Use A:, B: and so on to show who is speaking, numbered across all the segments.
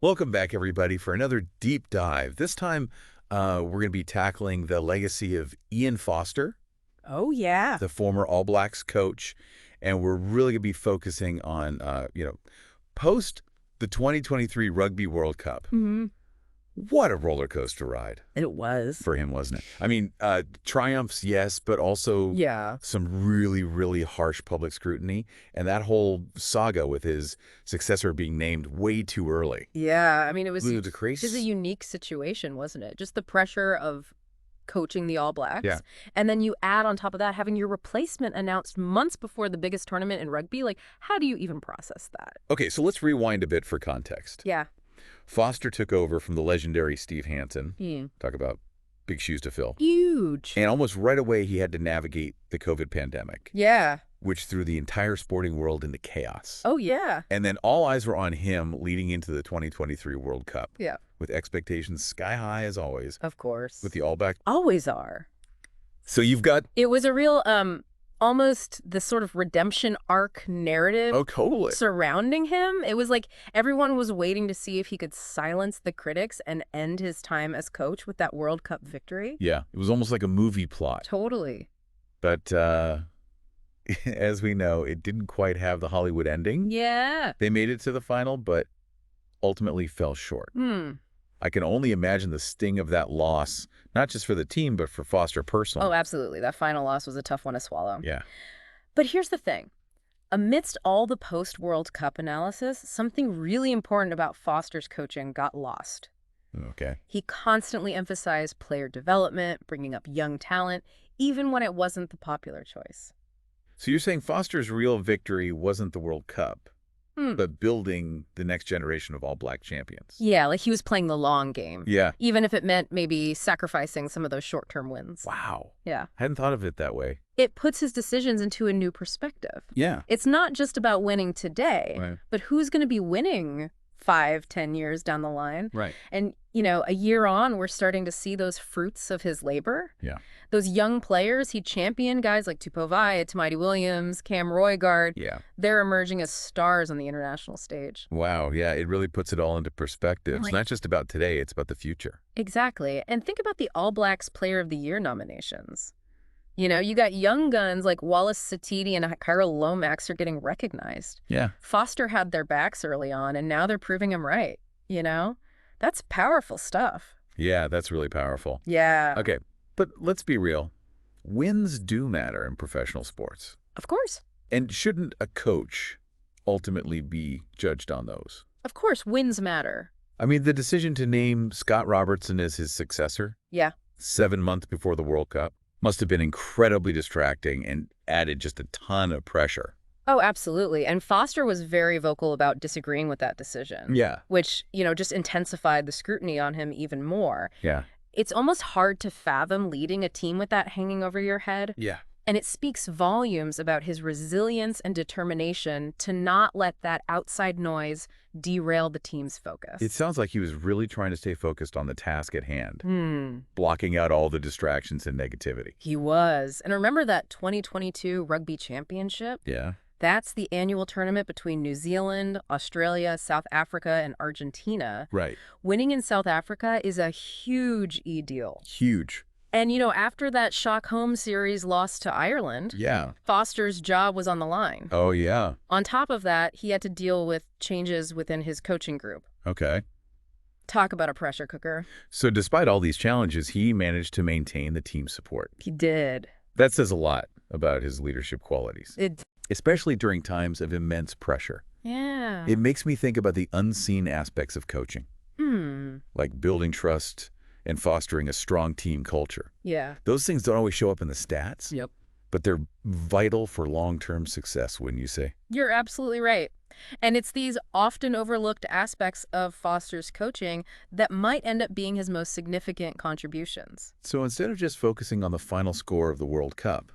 A: Welcome back, everybody, for another deep dive. This time, we're going to be tackling the legacy of Ian Foster,
B: Oh, yeah.
A: the former All Blacks coach, and we're really going to be focusing on, post the 2023 Rugby World Cup.
B: hmm
A: What a roller coaster ride
B: It was.
A: for him, wasn't it? I mean, triumphs, yes, but also
B: Yeah.
A: some really, really harsh public scrutiny, and that whole saga with his successor being named way too early.
B: Yeah. I mean, it was
A: Ludicrous.
B: a unique situation, wasn't it? Just the pressure of coaching the All
A: Yeah.
B: Blacks. And then you add on top of that, having your replacement announced months before the biggest tournament in rugby. Like, how do you even process that?
A: Okay, so let's rewind a bit for context.
B: Yeah.
A: Foster took over from the legendary Steve Hansen.
B: Mm.
A: Talk about big shoes to fill.
B: Huge.
A: And almost right away, he had to navigate the COVID pandemic,
B: Yeah.
A: which threw the entire sporting world into chaos.
B: Oh, yeah.
A: And then all eyes were on him leading into the 2023 World Cup,
B: Yeah.
A: with expectations sky high as always,
B: Of course.
A: with the All Black.
B: Always are.
A: So you've got...
B: It was a real, almost the sort of redemption arc narrative.
A: Oh, totally.
B: Surrounding him. It was like everyone was waiting to see if he could silence the critics and end his time as coach with that World Cup victory.
A: Yeah, it was almost like a movie plot.
B: Totally.
A: But as we know, it didn't quite have the Hollywood ending.
B: Yeah.
A: They made it to the final, but ultimately fell short. I can only imagine the sting of that loss, not just for the team, but for Foster personally.
B: Oh, absolutely. That final loss was a tough one to swallow.
A: Yeah.
B: But here's the thing. Amidst all the post-World Cup analysis, something really important about Foster's coaching got lost.
A: Okay.
B: He constantly emphasized player development, bringing up young talent, even when it wasn't the popular choice.
A: So you're saying Foster's real victory wasn't the World Cup, but building the next generation of All Black champions.
B: Yeah, like he was playing the long game.
A: Yeah.
B: Even if it meant maybe sacrificing some of those short-term wins.
A: Wow.
B: Yeah.
A: Hadn't thought of it that way.
B: It puts his decisions into a new perspective.
A: Yeah.
B: It's not just about winning today,
A: Right.
B: but who's going to be winning 5, 10 years down the line.
A: Right.
B: And, a year on, we're starting to see those fruits of his labor.
A: Yeah.
B: Those young players, he championed guys like Tupovai, Tamati Williams, Cam Roygard.
A: Yeah.
B: They're emerging as stars on the international stage.
A: Wow. Yeah. It really puts it all into perspective. It's not just about today. It's about the future.
B: Exactly. And think about the All Blacks Player of the Year nominations. You got young guns like Wallace Satiti and Cairo Lomax are getting recognized.
A: Yeah.
B: Foster had their backs early on, and now they're proving him right, That's powerful stuff.
A: Yeah. That's really powerful.
B: Yeah.
A: Okay. But let's be real. Wins do matter in professional sports.
B: Of course.
A: And shouldn't a coach ultimately be judged on those?
B: Of course, wins matter.
A: I mean, the decision to name Scott Robertson as his successor
B: Yeah.
A: 7 months before the World Cup must have been incredibly distracting and added just a ton of pressure.
B: Oh, absolutely. And Foster was very vocal about disagreeing with that decision.
A: Yeah.
B: Which, just intensified the scrutiny on him even more.
A: Yeah.
B: It's almost hard to fathom leading a team with that hanging over your head.
A: Yeah.
B: And it speaks volumes about his resilience and determination to not let that outside noise derail the team's focus.
A: It sounds like he was really trying to stay focused on the task at hand, blocking out all the distractions and negativity.
B: He was. And remember that 2022 Rugby Championship?
A: Yeah.
B: That's the annual tournament between New Zealand, Australia, South Africa, and Argentina.
A: Right.
B: Winning in South Africa is a huge deal.
A: Huge.
B: And, after that shock home series loss to Ireland,
A: Yeah.
B: Foster's job was on the line.
A: Oh, yeah.
B: On top of that, he had to deal with changes within his coaching group.
A: Okay.
B: Talk about a pressure cooker.
A: So despite all these challenges, he managed to maintain the team support.
B: He did.
A: That says a lot about his leadership qualities,
B: It.
A: especially during times of immense pressure.
B: Yeah.
A: It makes me think about the unseen aspects of coaching, like building trust and fostering a strong team culture.
B: Yeah.
A: Those things don't always show up in the stats,
B: Yep.
A: but they're vital for long-term success, wouldn't you say?
B: You're absolutely right. And it's these often overlooked aspects of Foster's coaching that might end up being his most significant contributions.
A: So instead of just focusing on the final score of the World Cup,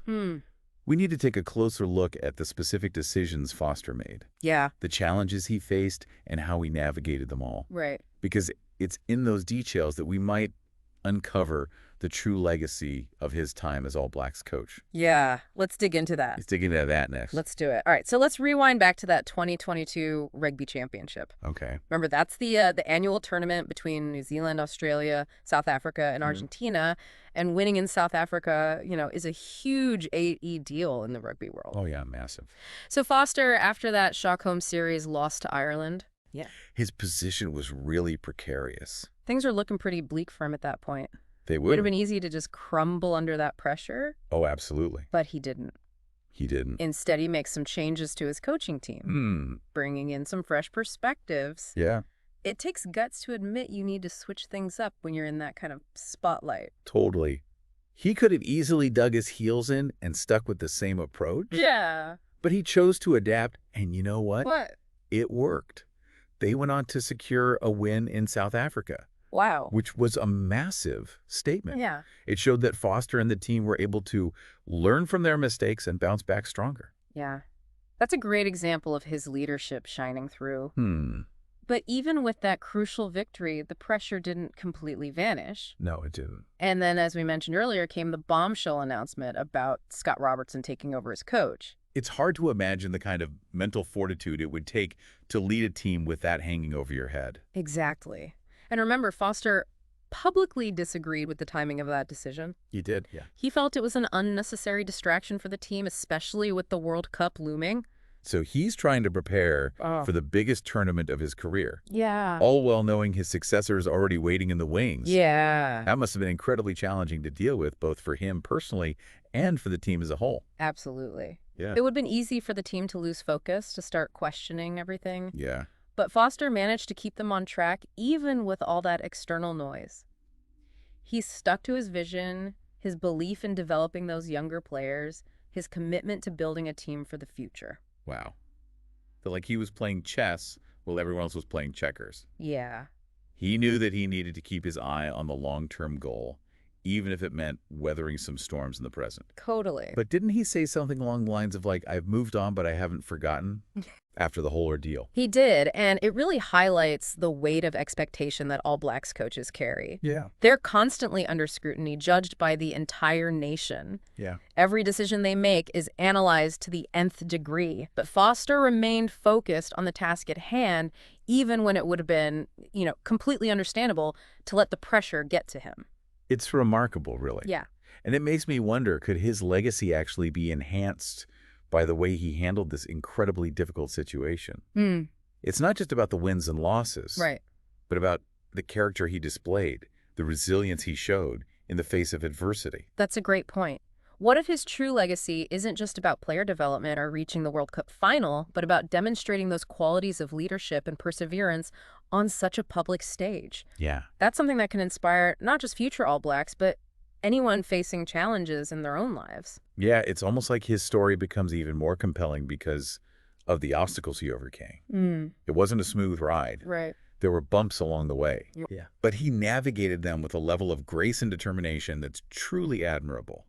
A: we need to take a closer look at the specific decisions Foster made,
B: Yeah.
A: the challenges he faced, and how he navigated them all.
B: Right.
A: Because it's in those details that we might uncover the true legacy of his time as All Blacks coach.
B: Yeah, let's dig into that.
A: Let's dig into that next.
B: Let's do it. All right, so let's rewind back to that 2022 Rugby Championship.
A: Okay.
B: Remember, that's the annual tournament between New Zealand, Australia, South Africa, and Argentina. And winning in South Africa, is a huge AE deal in the rugby world.
A: Oh, yeah, massive.
B: So Foster, after that Stockholm series, lost to Ireland. Yeah.
A: His position was really precarious.
B: Things were looking pretty bleak for him at that point.
A: They
B: It would have
A: would.
B: been easy to just crumble under that pressure,
A: Oh, absolutely.
B: but he didn't.
A: He didn't.
B: Instead, he makes some changes to his coaching team, bringing in some fresh perspectives.
A: Yeah,
B: It takes guts to admit you need to switch things up when you're in that kind of spotlight.
A: totally. He could have easily dug his heels in and stuck with the same approach.
B: Yeah.
A: But he chose to adapt, and you know what?
B: What?
A: It worked. They went on to secure a win in South Africa,
B: Wow.
A: which was a massive statement.
B: Yeah.
A: It showed that Foster and the team were able to learn from their mistakes and bounce back stronger.
B: Yeah. That's a great example of his leadership shining through. But even with that crucial victory, the pressure didn't completely vanish.
A: No, it didn't.
B: And then, as we mentioned earlier, came the bombshell announcement about Scott Robertson taking over as coach.
A: It's hard to imagine the kind of mental fortitude it would take to lead a team with that hanging over your head.
B: Exactly. And remember, Foster publicly disagreed with the timing of that decision.
A: He did, yeah.
B: He felt it was an unnecessary distraction for the team, especially with the World Cup looming.
A: So he's trying to prepare for the biggest tournament of his career,
B: Yeah.
A: all while knowing his successor is already waiting in the wings.
B: Yeah.
A: That must have been incredibly challenging to deal with, both for him personally and for the team as a whole.
B: Absolutely.
A: Yeah.
B: It would have been easy for the team to lose focus, to start questioning everything.
A: Yeah.
B: But Foster managed to keep them on track, even with all that external noise. He stuck to his vision, his belief in developing those younger players, his commitment to building a team for the future.
A: Wow. Felt like he was playing chess while everyone else was playing checkers.
B: Yeah.
A: He knew that he needed to keep his eye on the long-term goal, even if it meant weathering some storms in the present.
B: Totally.
A: But didn't he say something along the lines of like, I've moved on, but I haven't forgotten after the whole ordeal?
B: He did, and it really highlights the weight of expectation that All Blacks coaches carry.
A: Yeah.
B: They're constantly under scrutiny, judged by the entire nation.
A: Yeah.
B: Every decision they make is analyzed to the nth degree. But Foster remained focused on the task at hand, even when it would have been, completely understandable to let the pressure get to him.
A: It's remarkable, really.
B: Yeah.
A: And it makes me wonder, could his legacy actually be enhanced by the way he handled this incredibly difficult situation? It's not just about the wins and losses,
B: Right.
A: but about the character he displayed, the resilience he showed in the face of adversity.
B: That's a great point. What if his true legacy isn't just about player development or reaching the World Cup final, but about demonstrating those qualities of leadership and perseverance on such a public stage?
A: Yeah.
B: That's something that can inspire not just future All Blacks, but anyone facing challenges in their own lives.
A: Yeah, it's almost like his story becomes even more compelling because of the obstacles he overcame. It wasn't a smooth ride.
B: Right.
A: There were bumps along the way.
B: Yeah.
A: But he navigated them with a level of grace and determination that's truly admirable.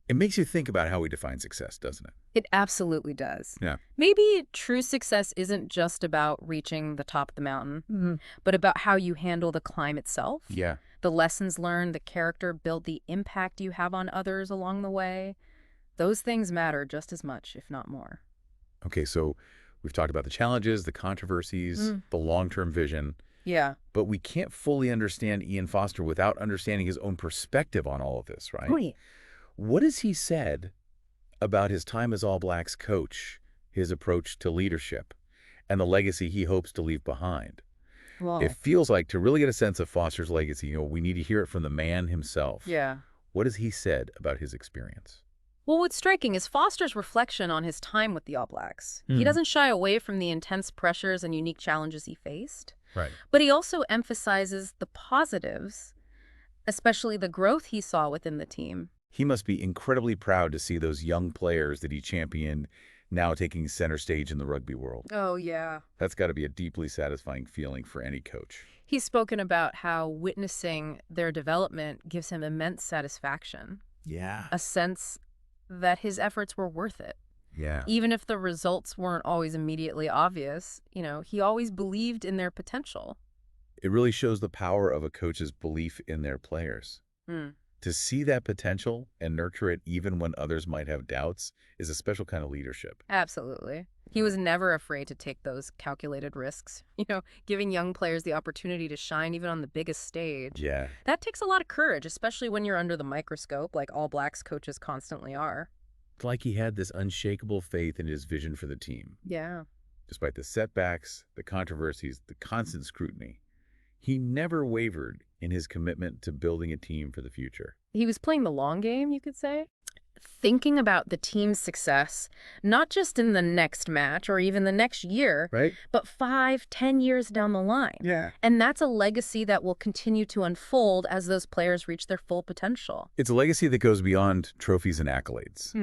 A: It makes you think about how we define success, doesn't it?
B: It absolutely does.
A: Yeah.
B: Maybe true success isn't just about reaching the top of the mountain, but about how you handle the climb itself.
A: Yeah.
B: The lessons learned, the character built, the impact you have on others along the way. Those things matter just as much, if not more.
A: Okay, so we've talked about the challenges, the controversies, the long-term vision,
B: Yeah.
A: but we can't fully understand Ian Foster without understanding his own perspective on all of this, right?
B: Right.
A: What has he said about his time as All Blacks coach, his approach to leadership, and the legacy he hopes to leave behind?
B: Well,
A: It feels like to really get a sense of Foster's legacy, we need to hear it from the man himself.
B: yeah.
A: What has he said about his experience?
B: Well, what's striking is Foster's reflection on his time with the All Blacks. He doesn't shy away from the intense pressures and unique challenges he faced,
A: Right.
B: but he also emphasizes the positives, especially the growth he saw within the team.
A: He must be incredibly proud to see those young players that he championed now taking center stage in the rugby world.
B: Oh, yeah.
A: That's got to be a deeply satisfying feeling for any coach.
B: He's spoken about how witnessing their development gives him immense satisfaction,
A: Yeah.
B: a sense that his efforts were worth it.
A: Yeah.
B: Even if the results weren't always immediately obvious, he always believed in their potential.
A: It really shows the power of a coach's belief in their players.
B: Hmm.
A: To see that potential and nurture it even when others might have doubts is a special kind of leadership.
B: Absolutely. He was never afraid to take those calculated risks, giving young players the opportunity to shine even on the biggest stage.
A: Yeah.
B: That takes a lot of courage, especially when you're under the microscope, like All Blacks coaches constantly are.
A: It's like he had this unshakable faith in his vision for the team.
B: Yeah.
A: Despite the setbacks, the controversies, the constant scrutiny, he never wavered in his commitment to building a team for the future.
B: He was playing the long game, you could say. Thinking about the team's success, not just in the next match or even the next year,
A: Right?
B: but 5, 10 years down the line.
A: Yeah.
B: And that's a legacy that will continue to unfold as those players reach their full potential.
A: It's a legacy that goes beyond trophies and accolades.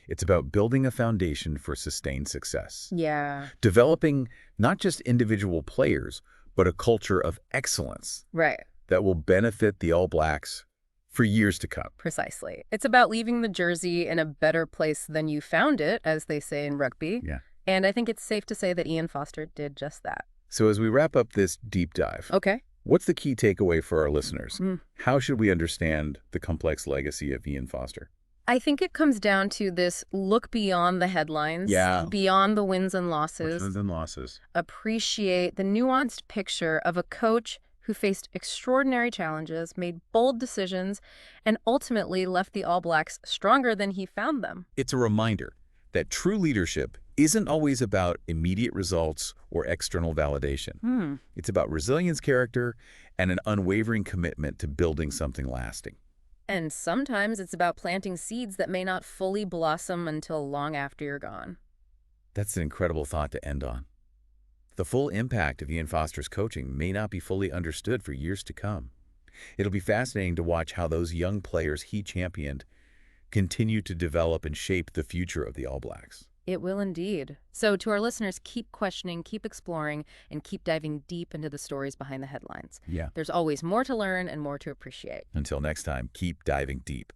A: It's about building a foundation for sustained success.
B: Yeah.
A: Developing not just individual players, but a culture of excellence
B: Right.
A: that will benefit the All Blacks for years to come.
B: Precisely. It's about leaving the jersey in a better place than you found it, as they say in rugby.
A: Yeah.
B: And I think it's safe to say that Ian Foster did just that.
A: So as we wrap up this deep dive,
B: Okay.
A: what's the key takeaway for our listeners? How should we understand the complex legacy of Ian Foster?
B: I think it comes down to this look beyond the headlines, beyond the wins and losses, appreciate the nuanced picture of a coach who faced extraordinary challenges, made bold decisions, and ultimately left the All Blacks stronger than he found them.
A: It's a reminder that true leadership isn't always about immediate results or external validation. It's about resilience, character, and an unwavering commitment to building something lasting.
B: And sometimes it's about planting seeds that may not fully blossom until long after you're gone.
A: That's an incredible thought to end on. The full impact of Ian Foster's coaching may not be fully understood for years to come. It'll be fascinating to watch how those young players he championed continue to develop and shape the future of the All Blacks.
B: It will indeed. So to our listeners, keep questioning, keep exploring, and keep diving deep into the stories behind the headlines.
A: Yeah.
B: There's always more to learn and more to appreciate.
A: Until next time, keep diving deep.